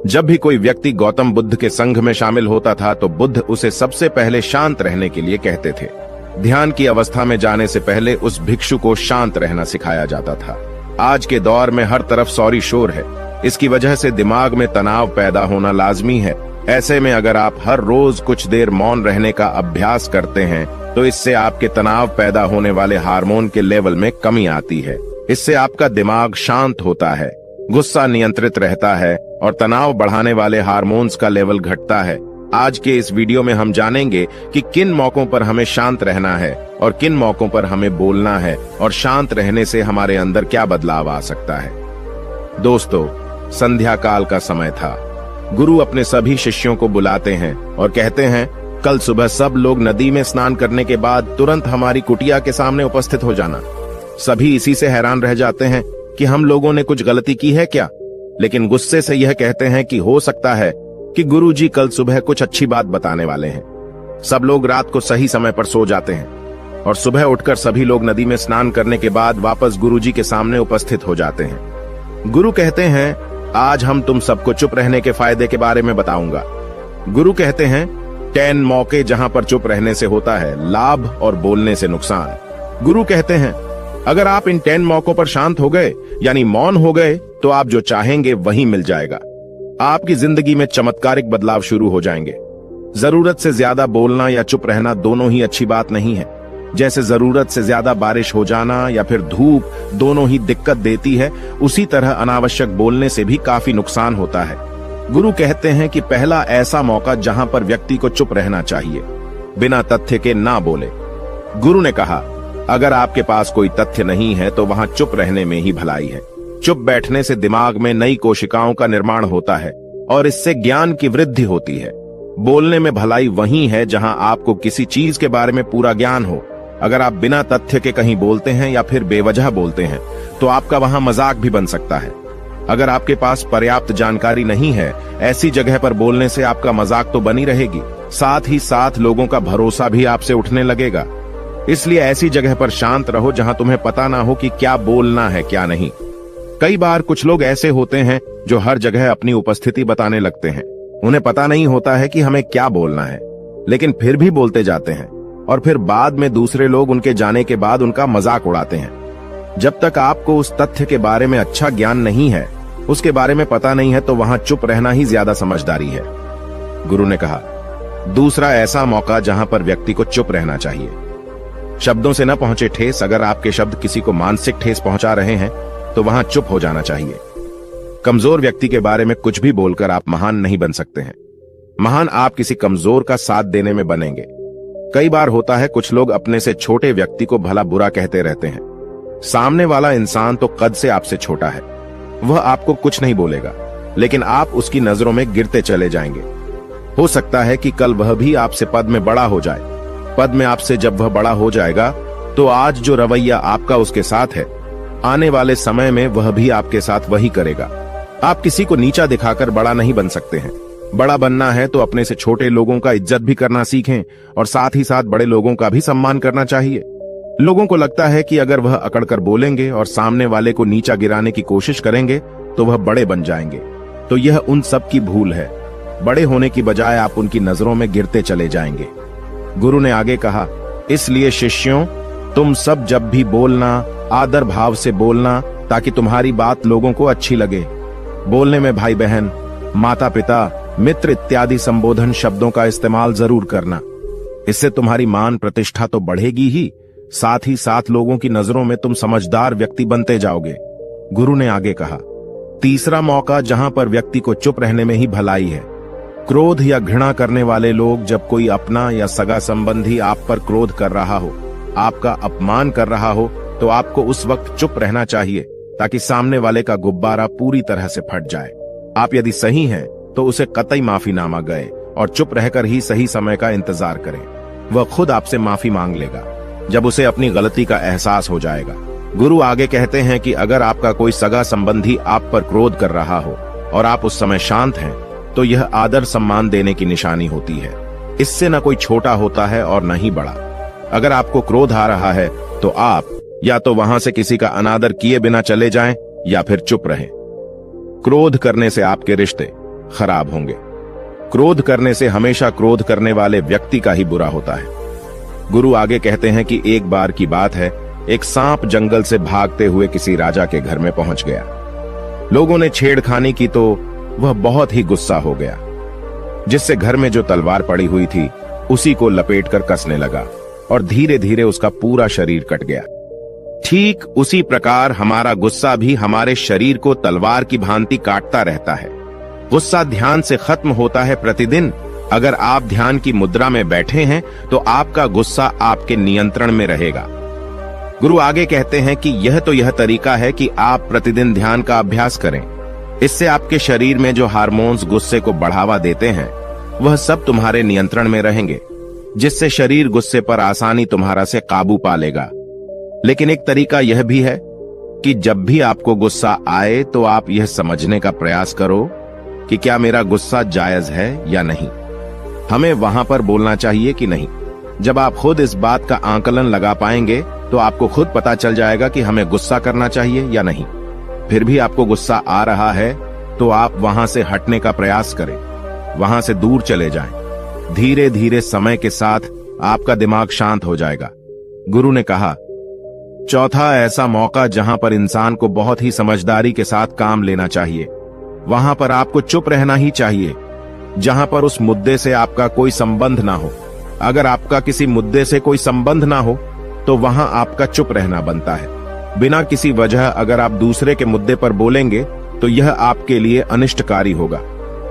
जब भी कोई व्यक्ति गौतम बुद्ध के संघ में शामिल होता था तो बुद्ध उसे सबसे पहले शांत रहने के लिए कहते थे। ध्यान की अवस्था में जाने से पहले उस भिक्षु को शांत रहना सिखाया जाता था। आज के दौर में हर तरफ सौरी शोर है। इसकी वजह से दिमाग में तनाव पैदा होना लाजमी है। ऐसे में अगर आप हर रोज कुछ देर मौन रहने का अभ्यास करते हैं तो इससे आपके तनाव पैदा होने वाले हार्मोन के लेवल में कमी आती है। इससे आपका दिमाग शांत होता है, गुस्सा नियंत्रित रहता है और तनाव बढ़ाने वाले हार्मोन्स का लेवल घटता है। आज के इस वीडियो में हम जानेंगे कि किन मौकों पर हमें शांत रहना है और किन मौकों पर हमें बोलना है और शांत रहने से हमारे अंदर क्या बदलाव आ सकता है। दोस्तों, संध्या काल का समय था। गुरु अपने सभी शिष्यों को बुलाते हैं और कहते हैं, कल सुबह सब लोग नदी में स्नान करने के बाद तुरंत हमारी कुटिया के सामने उपस्थित हो जाना। सभी इसी से हैरान रह जाते हैं कि हम लोगों ने कुछ गलती की है क्या, लेकिन गुस्से से यह कहते हैं कि हो सकता है कि गुरुजी कल सुबह कुछ अच्छी बात बताने वाले हैं। सब लोग रात को सही समय पर सो जाते हैं और सुबह उठकर सभी लोग नदी में स्नान करने के बाद वापस गुरुजी के सामने उपस्थित हो जाते हैं। गुरु कहते हैं, आज हम तुम सबको चुप रहने के फायदे के बारे में बताऊंगा। गुरु कहते हैं, 10 मौके जहां पर चुप रहने से होता है लाभ और बोलने से नुकसान। गुरु कहते हैं, अगर आप इन 10 मौकों पर शांत हो गए यानी मौन हो गए तो आप जो चाहेंगे वही मिल जाएगा। आपकी जिंदगी में चमत्कारिक बदलाव शुरू हो जाएंगे। जरूरत से ज्यादा बोलना या चुप रहना दोनों ही अच्छी बात नहीं है। जैसे जरूरत से ज्यादा बारिश हो जाना या फिर धूप दोनों ही दिक्कत देती है, उसी तरह अनावश्यक बोलने से भी काफी नुकसान होता है। गुरु कहते हैं कि पहला ऐसा मौका जहां पर व्यक्ति को चुप रहना चाहिए, बिना तथ्य के ना बोले। गुरु ने कहा, अगर आपके पास कोई तथ्य नहीं है तो वहां चुप रहने में ही भलाई है। चुप बैठने से दिमाग में नई कोशिकाओं का निर्माण होता है और इससे ज्ञान की वृद्धि होती है। बोलने में भलाई वही है जहां आपको किसी चीज के बारे में पूरा ज्ञान हो। अगर आप बिना तथ्य के कहीं बोलते हैं या फिर बेवजह बोलते हैं तो आपका वहां मजाक भी बन सकता है। अगर आपके पास पर्याप्त जानकारी नहीं है, ऐसी जगह पर बोलने से आपका मजाक तो बनी रहेगी, साथ ही साथ लोगों का भरोसा भी आपसे उठने लगेगा। इसलिए ऐसी जगह पर शांत रहो जहां तुम्हें पता ना हो कि क्या बोलना है क्या नहीं। कई बार कुछ लोग ऐसे होते हैं जो हर जगह अपनी उपस्थिति बताने लगते हैं। उन्हें पता नहीं होता है कि हमें क्या बोलना है, लेकिन फिर भी बोलते जाते हैं और फिर बाद में दूसरे लोग उनके जाने के बाद उनका मजाक उड़ाते हैं। जब तक आपको उस तथ्य के बारे में अच्छा ज्ञान नहीं है, उसके बारे में पता नहीं है, तो वहां चुप रहना ही ज्यादा समझदारी है। गुरु ने कहा, दूसरा ऐसा मौका जहां पर व्यक्ति को चुप रहना चाहिए। शब्दों से न पहुंचे ठेस, अगर आपके शब्द किसी को मानसिक ठेस पहुंचा रहे हैं तो वहां चुप हो जाना चाहिए। कमजोर व्यक्ति के बारे में कुछ भी बोलकर आप महान नहीं बन सकते हैं। महान आप किसी कमजोर का साथ देने में बनेंगे। कई बार होता है कुछ लोग अपने से छोटे व्यक्ति को भला बुरा कहते रहते हैं। सामने वाला इंसान तो कद से आपसे छोटा है, वह आपको कुछ नहीं बोलेगा, लेकिन आप उसकी नजरों में गिरते चले जाएंगे। हो सकता है कि कल वह भी आपसे पद में बड़ा हो जाए। पद में आपसे जब वह बड़ा हो जाएगा तो आज जो रवैया आपका उसके साथ है, आने वाले समय में वह भी आपके साथ वही करेगा। आप किसी को नीचा दिखाकर बड़ा नहीं बन सकते हैं। बड़ा बनना है तो अपने से छोटे लोगों का इज्जत भी करना सीखें और साथ ही साथ बड़े लोगों का भी सम्मान करना चाहिए। लोगों को लगता है कि अगर वह अकड़कर बोलेंगे और सामने वाले को नीचा गिराने की कोशिश करेंगे तो वह बड़े बन जाएंगे, तो यह उन सब की भूल है। बड़े होने की बजाय आप उनकी नजरों में गिरते चले जाएंगे। गुरु ने आगे कहा, इसलिए शिष्यों, तुम सब जब भी बोलना आदर भाव से बोलना, ताकि तुम्हारी बात लोगों को अच्छी लगे। बोलने में भाई बहन, माता पिता, मित्र इत्यादि संबोधन शब्दों का इस्तेमाल जरूर करना। इससे तुम्हारी मान प्रतिष्ठा तो बढ़ेगी ही, साथ ही साथ लोगों की नजरों में तुम समझदार व्यक्ति बनते जाओगे। गुरु ने आगे कहा, तीसरा मौका जहां पर व्यक्ति को चुप रहने में ही भलाई है। क्रोध या घृणा करने वाले लोग, जब कोई अपना या सगा संबंधी आप पर क्रोध कर रहा हो, आपका अपमान कर रहा हो, तो आपको उस वक्त चुप रहना चाहिए ताकि सामने वाले का गुब्बारा पूरी तरह से फट जाए। आप यदि सही हैं तो उसे कतई माफीनामा गए और चुप रहकर ही सही समय का इंतजार करें। वह खुद आपसे माफी मांग लेगा जब उसे अपनी गलती का एहसास हो जाएगा। गुरु आगे कहते हैं कि अगर आपका कोई सगा संबंधी आप पर क्रोध कर रहा हो और आप उस समय शांत हैं, तो यह आदर सम्मान देने की निशानी होती है। इससे न कोई छोटा होता है और न ही बड़ा। अगर आपको क्रोध आ रहा है तो आप या तो वहां से किसी का अनादर किए बिना चले जाएं या फिर चुप रहें। क्रोध करने से आपके रिश्ते, खराब होंगे। क्रोध करने से हमेशा क्रोध करने वाले व्यक्ति का ही बुरा होता है। गुरु आगे कहते हैं कि एक बार की बात है, एक सांप जंगल से भागते हुए किसी राजा के घर में पहुंच गया। लोगों ने छेड़खानी की तो वह बहुत ही गुस्सा हो गया, जिससे घर में जो तलवार पड़ी हुई थी उसी को लपेटकर कसने लगा और धीरे धीरे उसका पूरा शरीर कट गया। ठीक उसी प्रकार हमारा गुस्सा भी हमारे शरीर को तलवार की भांति काटता रहता है। गुस्सा ध्यान से खत्म होता है प्रतिदिन। अगर आप ध्यान की मुद्रा में बैठे हैं तो आपका गुस्सा आपके नियंत्रण में रहेगा। गुरु आगे कहते हैं कि यह तरीका है कि आप प्रतिदिन ध्यान का अभ्यास करें। इससे आपके शरीर में जो हार्मोन्स गुस्से को बढ़ावा देते हैं वह सब तुम्हारे नियंत्रण में रहेंगे, जिससे शरीर गुस्से पर आसानी तुम्हारा से काबू पा लेगा। लेकिन एक तरीका यह भी है कि जब भी आपको गुस्सा आए तो आप यह समझने का प्रयास करो कि क्या मेरा गुस्सा जायज है या नहीं। हमें वहां पर बोलना चाहिए कि नहीं। जब आप खुद इस बात का आकलन लगा पाएंगे तो आपको खुद पता चल जाएगा कि हमें गुस्सा करना चाहिए या नहीं। फिर भी आपको गुस्सा आ रहा है तो आप वहां से हटने का प्रयास करें, वहां से दूर चले जाएं। धीरे धीरे समय के साथ आपका दिमाग शांत हो जाएगा। गुरु ने कहा, चौथा ऐसा मौका जहां पर इंसान को बहुत ही समझदारी के साथ काम लेना चाहिए, वहां पर आपको चुप रहना ही चाहिए। जहां पर उस मुद्दे से आपका कोई संबंध ना हो। अगर आपका किसी मुद्दे से कोई संबंध ना हो तो वहां आपका चुप रहना बनता है। बिना किसी वजह अगर आप दूसरे के मुद्दे पर बोलेंगे तो यह आपके लिए अनिष्टकारी होगा।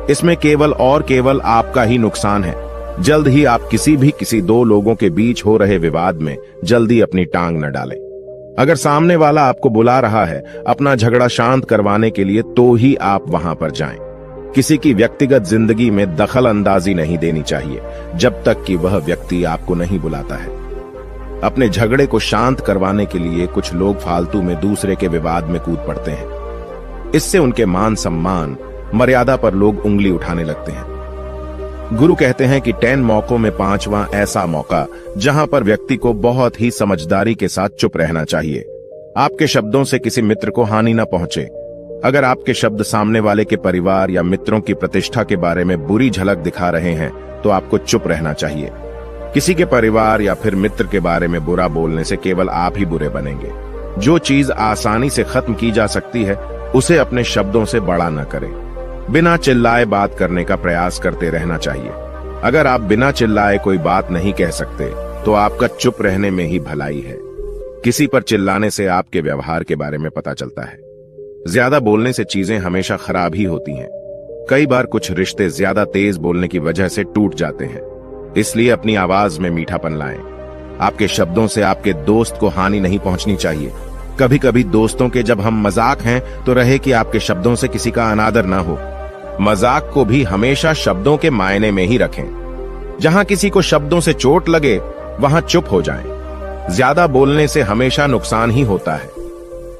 इसमें केवल और केवल आपका ही नुकसान है। जल्द ही आप किसी दो लोगों के बीच हो रहे विवाद में जल्दी अपनी टांग न डालें। अगर सामने वाला आपको बुला रहा है अपना झगड़ा शांत करवाने के लिए तो ही आप वहां पर जाएं। किसी की व्यक्तिगत जिंदगी में दखल अंदाजी नहीं देनी चाहिए जब तक कि वह व्यक्ति आपको नहीं बुलाता है। अपने झगड़े को शांत करवाने के लिए कुछ लोग फालतू में दूसरे के विवाद में कूद पड़ते हैं। इससे उनके मान सम्मान मर्यादा पर लोग उंगली उठाने लगते हैं। गुरु कहते हैं कि 10 मौकों में 5वां ऐसा मौका जहां पर व्यक्ति को बहुत ही समझदारी के साथ चुप रहना चाहिए। आपके शब्दों से किसी मित्र को हानि न पहुंचे। अगर आपके शब्द सामने वाले के परिवार या मित्रों की प्रतिष्ठा के बारे में बुरी झलक दिखा रहे हैं तो आपको चुप रहना चाहिए। किसी के परिवार या फिर मित्र के बारे में बुरा बोलने से केवल आप ही बुरे बनेंगे। जो चीज आसानी से खत्म की जा सकती है उसे अपने शब्दों से बड़ा न करें। बिना चिल्लाए बात करने का प्रयास करते रहना चाहिए। अगर आप बिना चिल्लाए कोई बात नहीं कह सकते तो आपका चुप रहने में ही भलाई है। किसी पर चिल्लाने से आपके व्यवहार के बारे में पता चलता है। ज्यादा बोलने से चीजें हमेशा खराब ही होती हैं। कई बार कुछ रिश्ते ज्यादा तेज बोलने की वजह से टूट जाते हैं। इसलिए अपनी आवाज में मीठापन लाएं। आपके शब्दों से आपके दोस्त को हानि नहीं पहुंचनी चाहिए। कभी कभी दोस्तों के जब हम मजाक हैं तो रहे कि आपके शब्दों से किसी का अनादर ना हो। मजाक को भी हमेशा शब्दों के मायने में ही रखें। जहां किसी को शब्दों से चोट लगे वहां चुप हो जाएं। ज्यादा बोलने से हमेशा नुकसान ही होता है।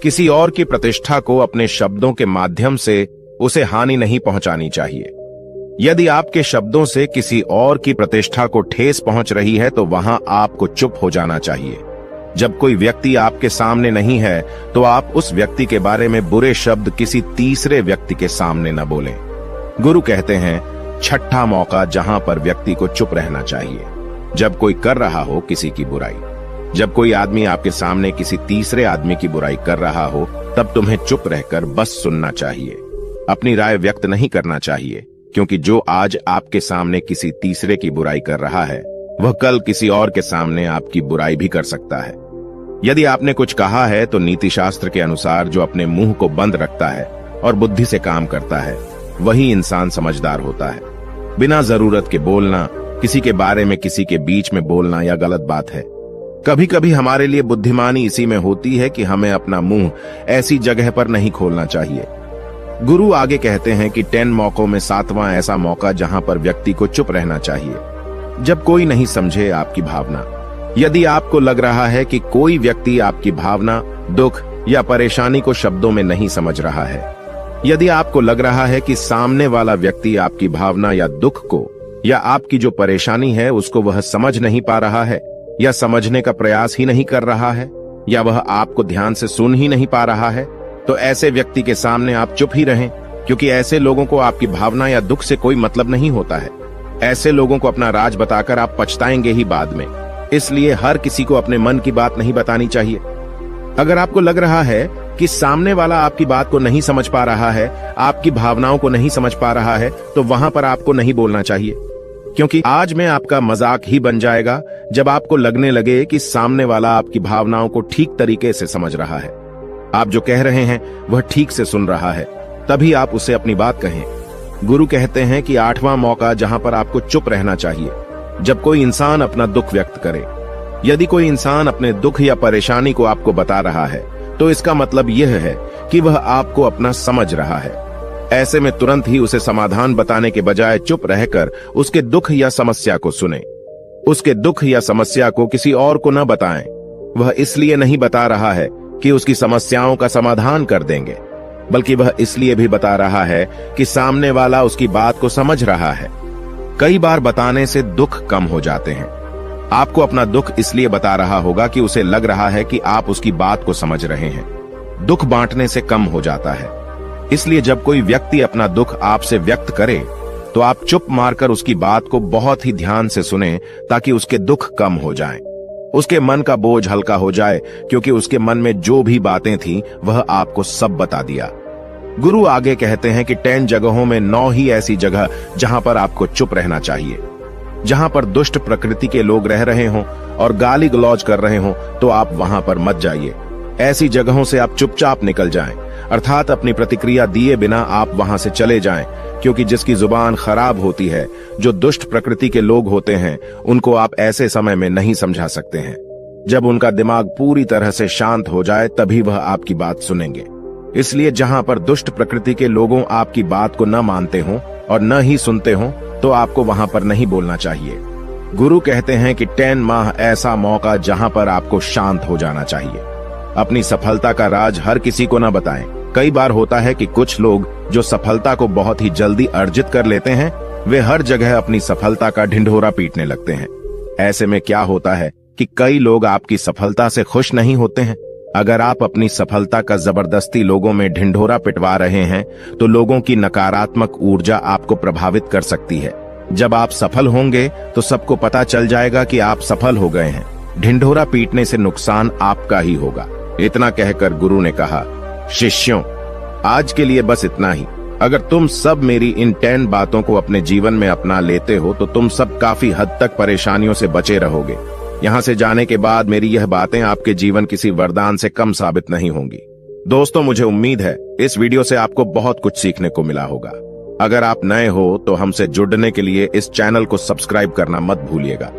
किसी और की प्रतिष्ठा को अपने शब्दों के माध्यम से उसे हानि नहीं पहुंचानी चाहिए। यदि आपके शब्दों से किसी और की प्रतिष्ठा को ठेस पहुंच रही है तो वहां आपको चुप हो जाना चाहिए। जब कोई व्यक्ति आपके सामने नहीं है तो आप उस व्यक्ति के बारे में बुरे शब्द किसी तीसरे व्यक्ति के सामने न बोलें। गुरु कहते हैं, छठा मौका जहां पर व्यक्ति को चुप रहना चाहिए, जब कोई कर रहा हो किसी की बुराई। जब कोई आदमी आपके सामने किसी तीसरे आदमी की बुराई कर रहा हो तब तुम्हें चुप रहकर बस सुनना चाहिए। अपनी राय व्यक्त नहीं करना चाहिए, क्योंकि जो आज आपके सामने किसी तीसरे की बुराई कर रहा है वह कल किसी और के सामने आपकी बुराई भी कर सकता है। यदि आपने कुछ कहा है तो नीति शास्त्र के अनुसार जो अपने मुंह को बंद रखता है और बुद्धि से काम करता है वही इंसान समझदार होता है। बिना जरूरत के बोलना, किसी के बारे में किसी के बीच में बोलना यह गलत बात है। कभी कभी हमारे लिए बुद्धिमानी इसी में होती है कि हमें अपना मुंह ऐसी जगह पर नहीं खोलना चाहिए। गुरु आगे कहते हैं कि 10 मौकों में 7वां ऐसा मौका जहां पर व्यक्ति को चुप रहना चाहिए, जब कोई नहीं समझे आपकी भावना। यदि आपको लग रहा है कि कोई व्यक्ति आपकी भावना, दुख या परेशानी को शब्दों में नहीं समझ रहा है, यदि आपको लग रहा है कि सामने वाला व्यक्ति आपकी भावना या दुख को या आपकी जो परेशानी है उसको वह समझ नहीं पा रहा है या समझने का प्रयास ही नहीं कर रहा है या वह आपको ध्यान से सुन ही नहीं पा रहा है, तो ऐसे व्यक्ति के सामने आप चुप ही रहें। क्योंकि ऐसे लोगों को आपकी भावना या दुख से कोई मतलब नहीं होता है। ऐसे लोगों को अपना राज बताकर आप पछताएंगे ही बाद में। इसलिए हर किसी को अपने मन की बात नहीं बतानी चाहिए। अगर आपको लग रहा है कि सामने वाला आपकी बात को नहीं समझ पा रहा है, आपकी भावनाओं को नहीं समझ पा रहा है, तो वहां पर आपको नहीं बोलना चाहिए, क्योंकि आज में आपका मजाक ही बन जाएगा जब आपको लगने लगे कि सामने वाला आपकी भावनाओं को ठीक तरीके से समझ रहा है। आप जो कह रहे हैं वह ठीक से सुन रहा है, तभी आप उसे अपनी बात कहें। गुरु कहते हैं कि 8वां मौका जहां पर आपको चुप रहना चाहिए, जब कोई इंसान अपना दुख व्यक्त करे। यदि कोई इंसान अपने दुख या परेशानी को आपको बता रहा है, तो इसका मतलब यह है कि वह आपको अपना समझ रहा है। ऐसे में तुरंत ही उसे समाधान बताने के बजाय चुप रहकर उसके दुख या समस्या को सुने। उसके दुख या समस्या को किसी और को न बताएं। वह इसलिए नहीं बता रहा है कि उसकी समस्याओं का समाधान कर देंगे, बल्कि वह इसलिए भी बता रहा है कि सामने वाला उसकी बात को समझ रहा है। कई बार बताने से दुख कम हो जाते हैं। आपको अपना दुख इसलिए बता रहा होगा कि उसे लग रहा है कि आप उसकी बात को समझ रहे हैं। दुख बांटने से कम हो जाता है। इसलिए जब कोई व्यक्ति अपना दुख आपसे व्यक्त करे, तो आप चुप मारकर उसकी बात को बहुत ही ध्यान से सुनें, ताकि उसके दुख कम हो जाएं। उसके मन का बोझ हल्का हो जाए, क्योंकि उसके मन में जो भी बातें थीं, वह आपको सब बता दिया। गुरु आगे कहते हैं कि 10 जगहों में 9 ही ऐसी जगह जहां पर आपको चुप रहना चाहिए। जहां पर दुष्ट प्रकृति के लोग रह रहे हों और गाली गलौज कर रहे हों, तो आप वहां पर मत जाइए। ऐसी जगहों से आप चुपचाप निकल जाएं, अर्थात अपनी प्रतिक्रिया दिए बिना आप वहां से चले जाएं, क्योंकि जिसकी जुबान खराब होती है, जो दुष्ट प्रकृति के लोग होते हैं, उनको आप ऐसे समय में नहीं समझा सकते हैं। जब उनका दिमाग पूरी तरह से शांत हो जाए, तभी वह आपकी बात सुनेंगे। इसलिए जहां पर दुष्ट प्रकृति के लोगों आपकी बात को न मानते हों और न ही सुनते हों, तो आपको वहां पर नहीं बोलना चाहिए। गुरु कहते हैं कि 10 माह ऐसा मौका जहां पर आपको शांत हो जाना चाहिए। अपनी सफलता का राज हर किसी को न बताएं। कई बार होता है कि कुछ लोग जो सफलता को बहुत ही जल्दी अर्जित कर लेते हैं, वे हर जगह अपनी सफलता का ढिंढोरा पीटने लगते हैं। ऐसे में क्या होता है कि कई लोग आपकी सफलता से खुश नहीं होते हैं। अगर आप अपनी सफलता का जबरदस्ती लोगों में ढिंढोरा पिटवा रहे हैं, तो लोगों की नकारात्मक ऊर्जा आपको प्रभावित कर सकती है। जब आप सफल होंगे, तो सबको पता चल जाएगा कि आप सफल हो गए हैं। ढिंढोरा पीटने से नुकसान आपका ही होगा। इतना कहकर गुरु ने कहा, शिष्यों, आज के लिए बस इतना ही। अगर तुम सब मेरी इन 10 बातों को अपने जीवन में अपना लेते हो, तो तुम सब काफी हद तक परेशानियों से बचे रहोगे। यहाँ से जाने के बाद मेरी यह बातें आपके जीवन किसी वरदान से कम साबित नहीं होंगी। दोस्तों, मुझे उम्मीद है इस वीडियो से आपको बहुत कुछ सीखने को मिला होगा। अगर आप नए हो तो हमसे जुड़ने के लिए इस चैनल को सब्सक्राइब करना मत भूलिएगा।